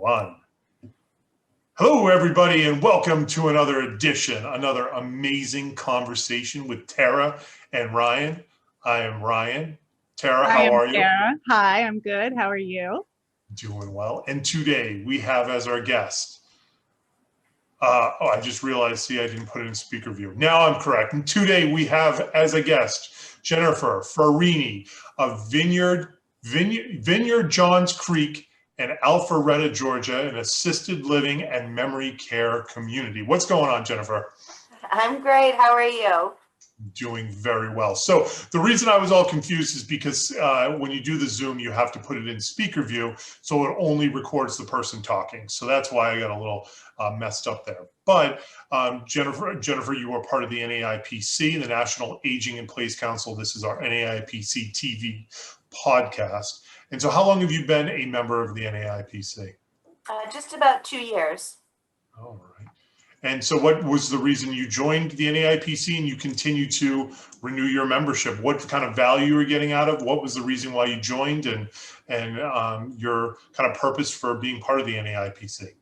1. Hello, everybody, and welcome to another edition, another amazing conversation with Tara and Ryan. I am Ryan. Tara, how are you? Tara. Hi, I'm good. How are you? Doing well. And today we have as our guest, I just realized, see, I didn't put it in speaker view. Now I'm correct. And today we have as a guest, Jennifer Farine of Vineyard, Johns Creek, and Alpharetta, Georgia, an assisted living and memory care community. What's going on, Jennifer? I'm great. How are you? Doing very well. So the reason I was all confused is because when you do the Zoom, you have to put it in speaker view, so it only records the person talking. So that's why I got a little messed up there. But Jennifer, you are part of the NAIPC, the National Aging in Place Council. This is our NAIPC-TV podcast. And so how long have you been a member of the NAIPC? Just about 2 years. All right. And so what was the reason you joined the NAIPC and you continue to renew your membership? What kind of value you were getting out of? What was the reason why you joined and your kind of purpose for being part of the NAIPC?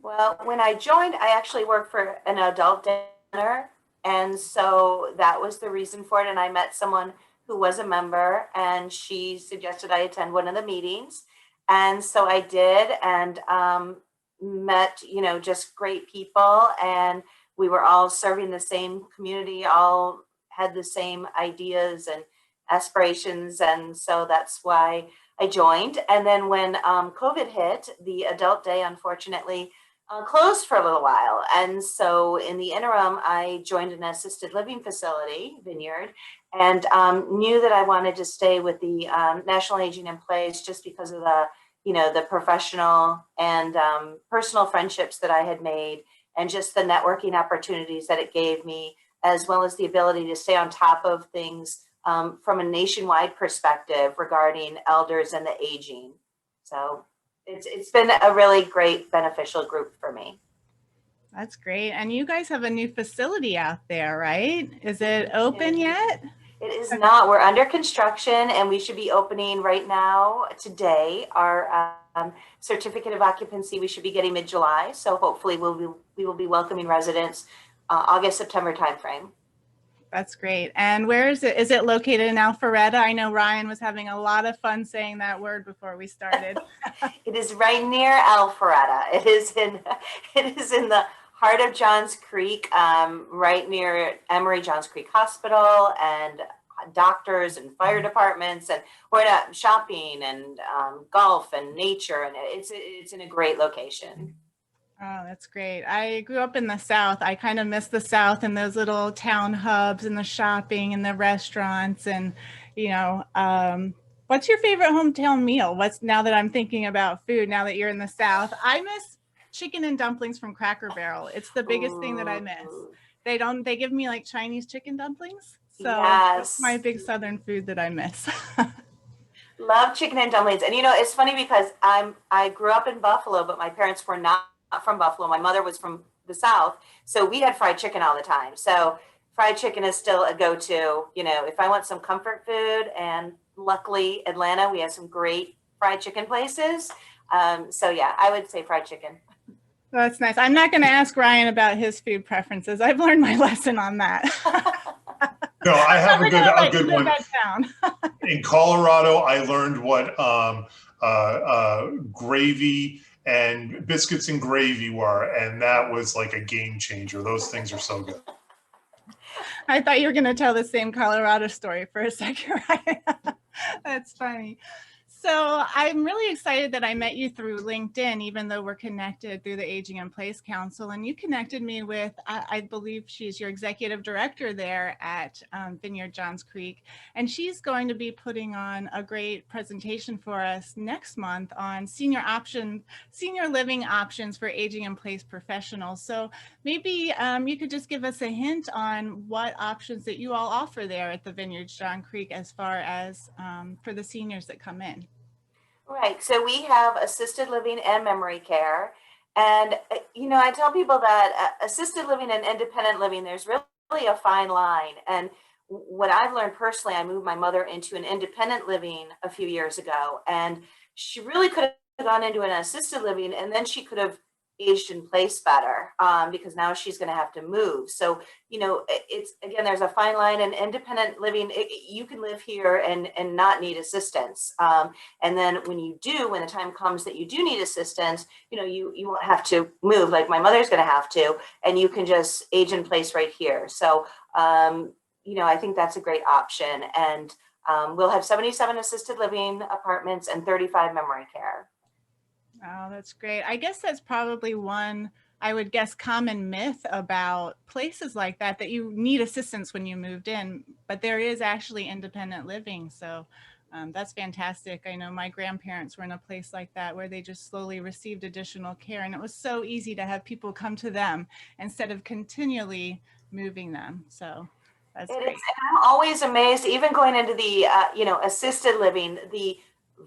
Well, when I joined, I actually worked for an adult dinner. And so that was the reason for it. And I met someone who was a member and she suggested I attend one of the meetings. And so I did, and met, just great people, and we were all serving the same community, all had the same ideas and aspirations. And so that's why I joined. And then when COVID hit, the adult day, unfortunately, closed for a little while. And so in the interim, I joined an assisted living facility, Vineyard, and knew that I wanted to stay with the National Aging in Place just because of the professional and personal friendships that I had made, and just the networking opportunities that it gave me, as well as the ability to stay on top of things from a nationwide perspective regarding elders and the aging. So it's been a really great beneficial group for me. That's great. And you guys have a new facility out there, right? Is it open yet? It is not. We're under construction, and we should be opening right now today. Our certificate of occupancy we should be getting mid-July. So hopefully we will be welcoming residents August, September timeframe. That's great. And where is it? Is it located in Alpharetta? I know Ryan was having a lot of fun saying that word before we started. It is right near Alpharetta. It is in the heart of Johns Creek, right near Emory Johns Creek Hospital, and doctors and fire departments, and we're at shopping and golf and nature, and it's in a great location. Oh, that's great. I grew up in the South. I kind of miss the South and those little town hubs and the shopping and the restaurants. And, what's your favorite hometown meal? Now that I'm thinking about food, now that you're in the South, I miss chicken and dumplings from Cracker Barrel. It's the biggest thing that I miss. They give me like Chinese chicken dumplings. So yes. That's my big Southern food that I miss. Love chicken and dumplings. And it's funny because I grew up in Buffalo, but my parents were not from Buffalo. My mother was from the South. So we had fried chicken all the time. So fried chicken is still a go-to, if I want some comfort food. And luckily Atlanta, we have some great fried chicken places. So yeah, I would say fried chicken. That's nice. I'm not going to ask Ryan about his food preferences. I've learned my lesson on that. No, I have a good one. In Colorado, I learned what gravy and biscuits and gravy were, and that was like a game changer. Those things are so good. I thought you were going to tell the same Colorado story for a second, Ryan. That's funny. So I'm really excited that I met you through LinkedIn, even though we're connected through the Aging in Place Council. And you connected me with, I believe she's your executive director there at Vineyard Johns Creek. And she's going to be putting on a great presentation for us next month on senior living options for aging in place professionals. So maybe you could just give us a hint on what options that you all offer there at the Vineyard Johns Creek as far as for the seniors that come in. Right. So we have assisted living and memory care. And, I tell people that assisted living and independent living, there's really a fine line. And what I've learned personally, I moved my mother into an independent living a few years ago, and she really could gone into an assisted living, and then she could have aged in place better, because now she's going to have to move. So, it's, again, there's a fine line. And independent living, you can live here and not need assistance. And then when the time comes that you do need assistance, you won't have to move like my mother's going to have to, and you can just age in place right here. So, I think that's a great option. And we'll have 77 assisted living apartments and 35 memory care. Oh, that's great. I guess that's probably one, I would guess, common myth about places like that, that you need assistance when you moved in, but there is actually independent living. So that's fantastic. I know my grandparents were in a place like that where they just slowly received additional care, and it was so easy to have people come to them instead of continually moving them. So that's great. And I'm always amazed, even going into the, assisted living, the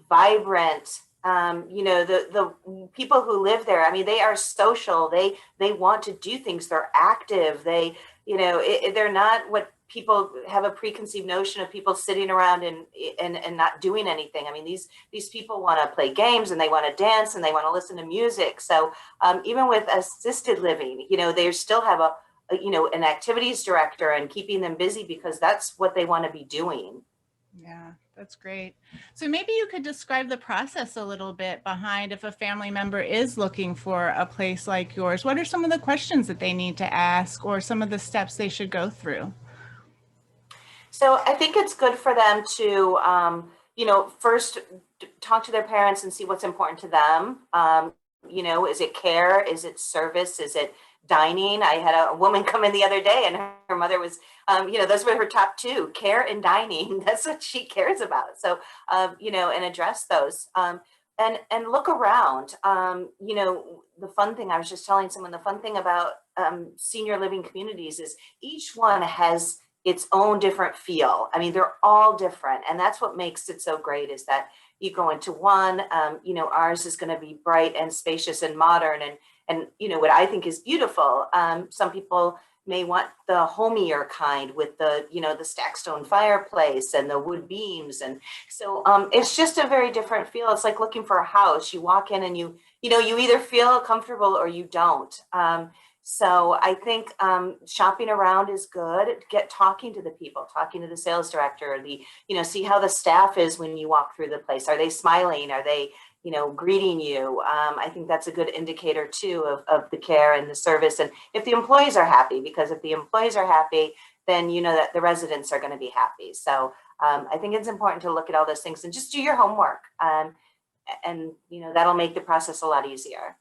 vibrant, the people who live there. I mean, they are social. They want to do things. They're active. They're not what people have a preconceived notion of, people sitting around and not doing anything. I mean, these people want to play games, and they want to dance, and they want to listen to music. So even with assisted living, they still have an activities director and keeping them busy, because that's what they want to be doing. Yeah, that's great. So maybe you could describe the process a little bit behind, if a family member is looking for a place like yours. What are some of the questions that they need to ask, or some of the steps they should go through? So I think it's good for them to, first talk to their parents and see what's important to them. Is it care? Is it service? Is it dining? I had a woman come in the other day, and her mother was, those were her top two: care and dining. That's what she cares about. So, and address those. And look around. The fun thing, I was just telling someone, the fun thing about senior living communities is each one has its own different feel. I mean, they're all different. And that's what makes it so great, is that you go into one, ours is going to be bright and spacious and modern. And what I think is beautiful. Some people may want the homier kind with the, the stack stone fireplace and the wood beams. And so it's just a very different feel. It's like looking for a house. You walk in and you either feel comfortable or you don't. So I think shopping around is good. Get talking to the people, talking to the sales director, see how the staff is when you walk through the place. Are they smiling? Are they, greeting you? I think that's a good indicator too of the care and the service. And if the employees are happy, because if the employees are happy, then that the residents are going to be happy. So I think it's important to look at all those things and just do your homework. And that'll make the process a lot easier.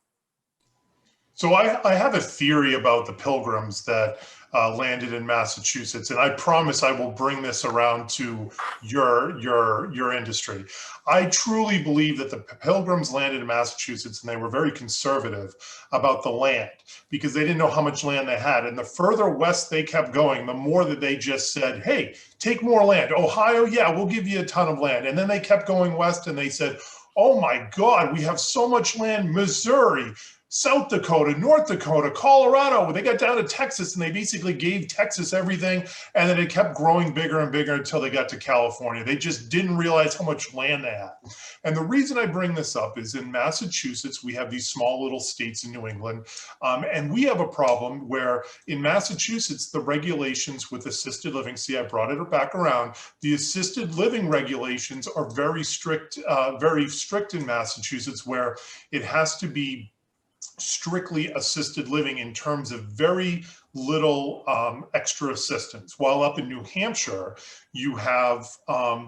So I have a theory about the Pilgrims that landed in Massachusetts, and I promise I will bring this around to your industry. I truly believe that the Pilgrims landed in Massachusetts, and they were very conservative about the land, because they didn't know how much land they had. And the further west they kept going, the more that they just said, hey, take more land. Ohio, yeah, we'll give you a ton of land. And then they kept going west, and they said, oh my God, we have so much land. Missouri, South Dakota, North Dakota, Colorado, they got down to Texas, and they basically gave Texas everything. And then it kept growing bigger and bigger until they got to California. They just didn't realize how much land they had. And the reason I bring this up is, in Massachusetts, we have these small little states in New England. And we have a problem where in Massachusetts, the regulations with assisted living, see, I brought it back around. The assisted living regulations are very strict in Massachusetts, where it has to be strictly assisted living in terms of very little extra assistance. While up in New Hampshire, you have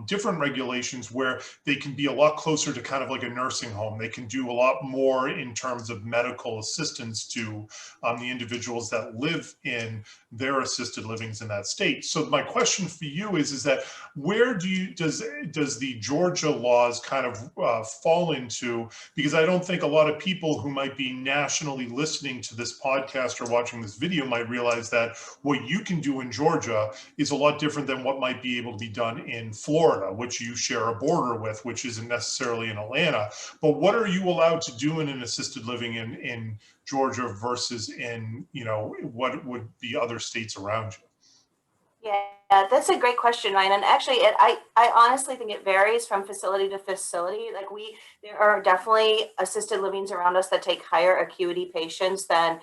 different regulations where they can be a lot closer to kind of like a nursing home. They can do a lot more in terms of medical assistance to the individuals that live in their assisted livings in that state. So my question for you is that where does the Georgia laws kind of fall into? Because I don't think a lot of people who might be nationally listening to this podcast or watching this video might realize that what you can do in Georgia is a lot different than what might be able to be done in Florida, which you share a border with, which isn't necessarily in Atlanta. But what are you allowed to do in an assisted living in Georgia versus in, what would be other states around you? Yeah, that's a great question, Ryan. And actually, I honestly think it varies from facility to facility. Like there are definitely assisted livings around us that take higher acuity patients than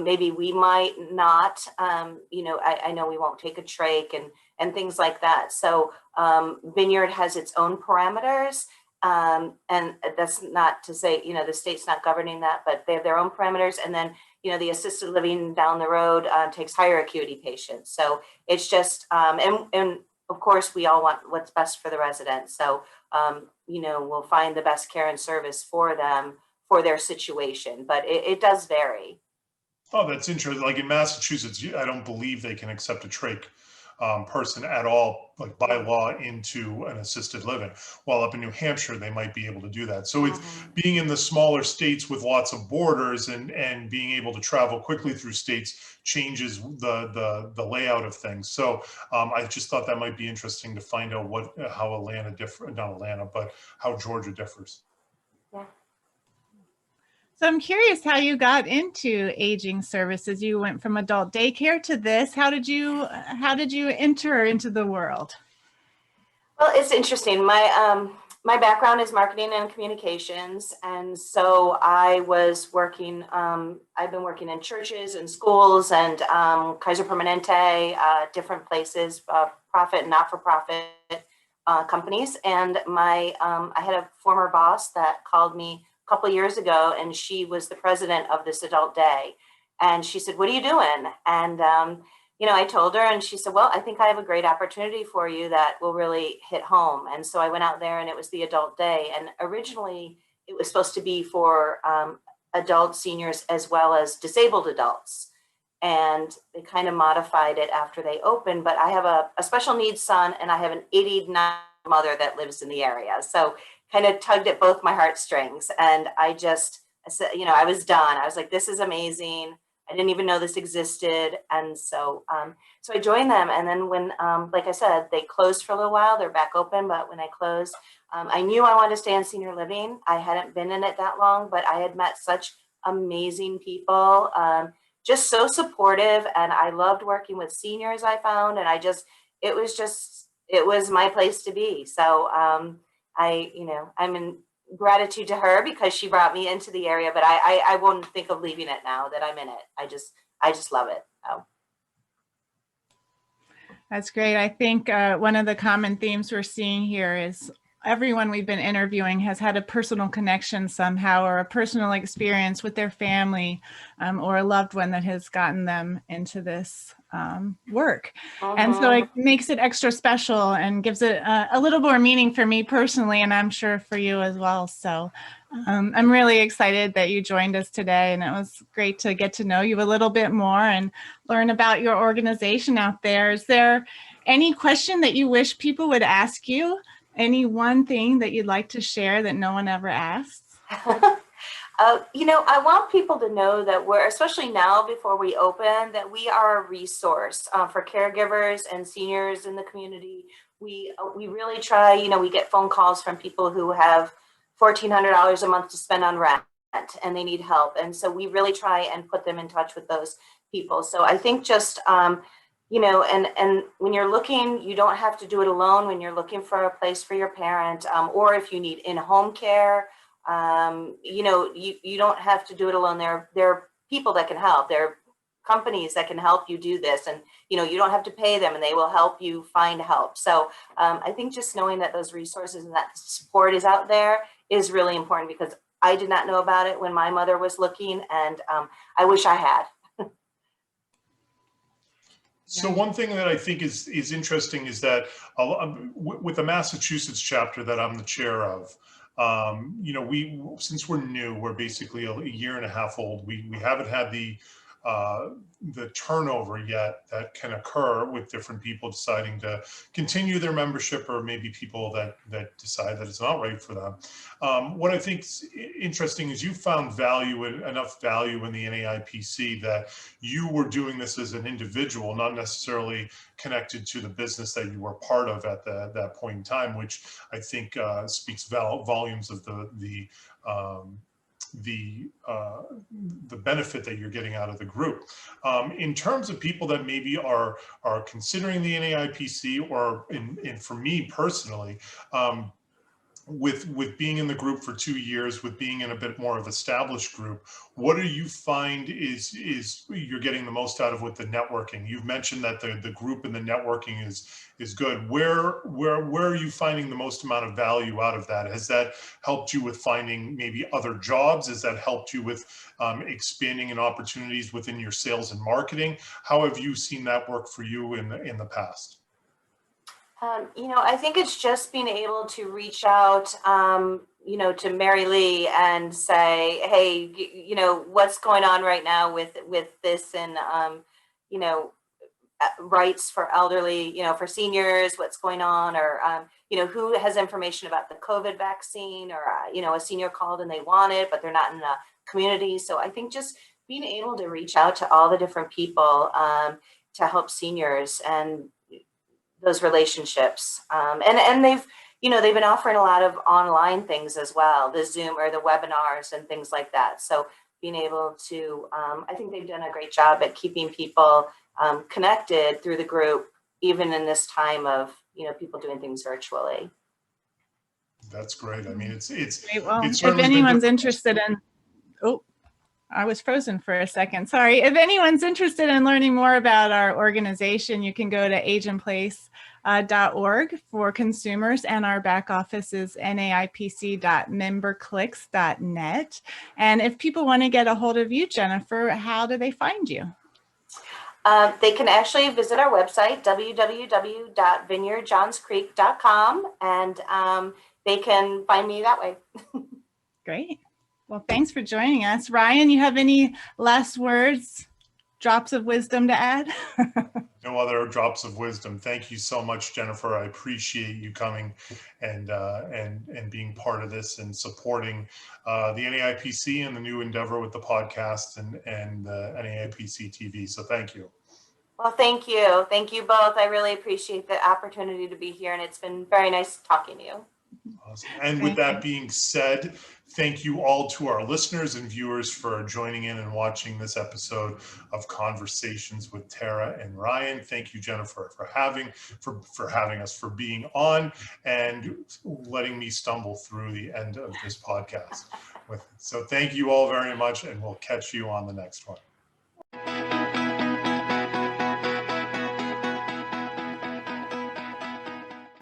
maybe we might not. I know we won't take a trach and things like that. So Vineyard has its own parameters. And that's not to say, the state's not governing that, but they have their own parameters. And then, the assisted living down the road takes higher acuity patients. So it's just, and of course, we all want what's best for the residents. So, we'll find the best care and service for them for their situation, but it does vary. Oh, that's interesting. Like in Massachusetts, I don't believe they can accept a trach person at all, like by law, into an assisted living. While up in New Hampshire, they might be able to do that. So it's being in the smaller states with lots of borders and being able to travel quickly through states changes the layout of things. So I just thought that might be interesting to find out how how Georgia differs. Yeah. So I'm curious how you got into aging services. You went from adult daycare to this. How did you enter into the world? Well, it's interesting. My background is marketing and communications, and so I was working. I've been working in churches and schools and Kaiser Permanente, different places, profit and not-for-profit companies. And I had a former boss that called me a couple of years ago, and she was the president of this adult day. And she said, "What are you doing?" And I told her, and she said, "Well, I think I have a great opportunity for you that will really hit home." And so I went out there, and it was the adult day. And originally, it was supposed to be for adult seniors as well as disabled adults. And they kind of modified it after they opened. But I have a special needs son, and I have an 89 mother that lives in the area. So kind of tugged at both my heartstrings. And I said, I was done. I was like, this is amazing. I didn't even know this existed. And so I joined them. And then when, like I said, they closed for a little while, they're back open. But when I closed, I knew I wanted to stay in senior living. I hadn't been in it that long, but I had met such amazing people, just so supportive. And I loved working with seniors, I found. And it was my place to be. So I'm in gratitude to her because she brought me into the area, but I won't think of leaving it now that I'm in it. I just love it. So. That's great. I think one of the common themes we're seeing here is everyone we've been interviewing has had a personal connection somehow, or a personal experience with their family, or a loved one that has gotten them into this work. And so it makes it extra special and gives it a little more meaning for me personally, and I'm sure for you as well. So I'm really excited that you joined us today, and it was great to get to know you a little bit more and learn about your organization out there. Is there any question that you wish people would ask you? Any one thing that you'd like to share that no one ever asks? I want people to know that we're, especially now before we open, that we are a resource for caregivers and seniors in the community. We really try, we get phone calls from people who have $1,400 a month to spend on rent and they need help. And so we really try and put them in touch with those people. So I think just, and when you're looking, you don't have to do it alone when you're looking for a place for your parent, or if you need in-home care, you don't have to do it alone. There are people that can help. There are companies that can help you do this, and you don't have to pay them, and they will help you find help. So I think just knowing that those resources and that support is out there is really important, because I did not know about it when my mother was looking, and I wish I had. So one thing that I think is interesting is that with the Massachusetts chapter that I'm the chair of, since we're new, we're basically a year and a half old. We haven't had the turnover yet that can occur with different people deciding to continue their membership, or maybe people that decide that it's not right for them. What I think is interesting is you found enough value in the NAIPC that you were doing this as an individual, not necessarily connected to the business that you were part of at that point in time, which I think speaks volumes of the benefit that you're getting out of the group. In terms of people that maybe are considering the NAIPC, or for me personally, with being in the group for 2 years, with being in a bit more of established group, what do you find is you're getting the most out of with the networking? You've mentioned that the group and the networking is good. Where are you finding the most amount of value out of that? Has that helped you with finding maybe other jobs? Has that helped you with expanding in opportunities within your sales and marketing? How have you seen that work for you in the past? I think it's just being able to reach out, to Mary Lee and say, hey, what's going on right now with this, and, rights for elderly, for seniors, what's going on, or, who has information about the COVID vaccine, or, a senior called and they want it, but they're not in the community. So I think just being able to reach out to all the different people to help seniors and those relationships. And they've been offering a lot of online things as well, the Zoom or the webinars and things like that. So being able to, I think they've done a great job at keeping people connected through the group, even in this time of, people doing things virtually. That's great. I mean, it's Great. Well, it's if anyone's interested in, I was frozen for a second. Sorry. If anyone's interested in learning more about our organization, you can go to ageandplace.org for consumers, and our back office is naipc.memberclicks.net. And if people want to get a hold of you, Jennifer, how do they find you? They can actually visit our website, www.vineyardjohnscreek.com, and they can find me that way. Great. Well, thanks for joining us. Ryan, you have any last words, drops of wisdom to add? No other drops of wisdom. Thank you so much, Jennifer. I appreciate you coming and being part of this and supporting the NAIPC and the new endeavor with the podcast and the NAIPC-TV. So thank you. Well, thank you. Thank you both. I really appreciate the opportunity to be here, and it's been very nice talking to you. Awesome. And with that being said, thank you all to our listeners and viewers for joining in and watching this episode of Conversations with Tara and Ryan. Thank you, Jennifer, for having us, for being on and letting me stumble through the end of this podcast. So thank you all very much, and we'll catch you on the next one.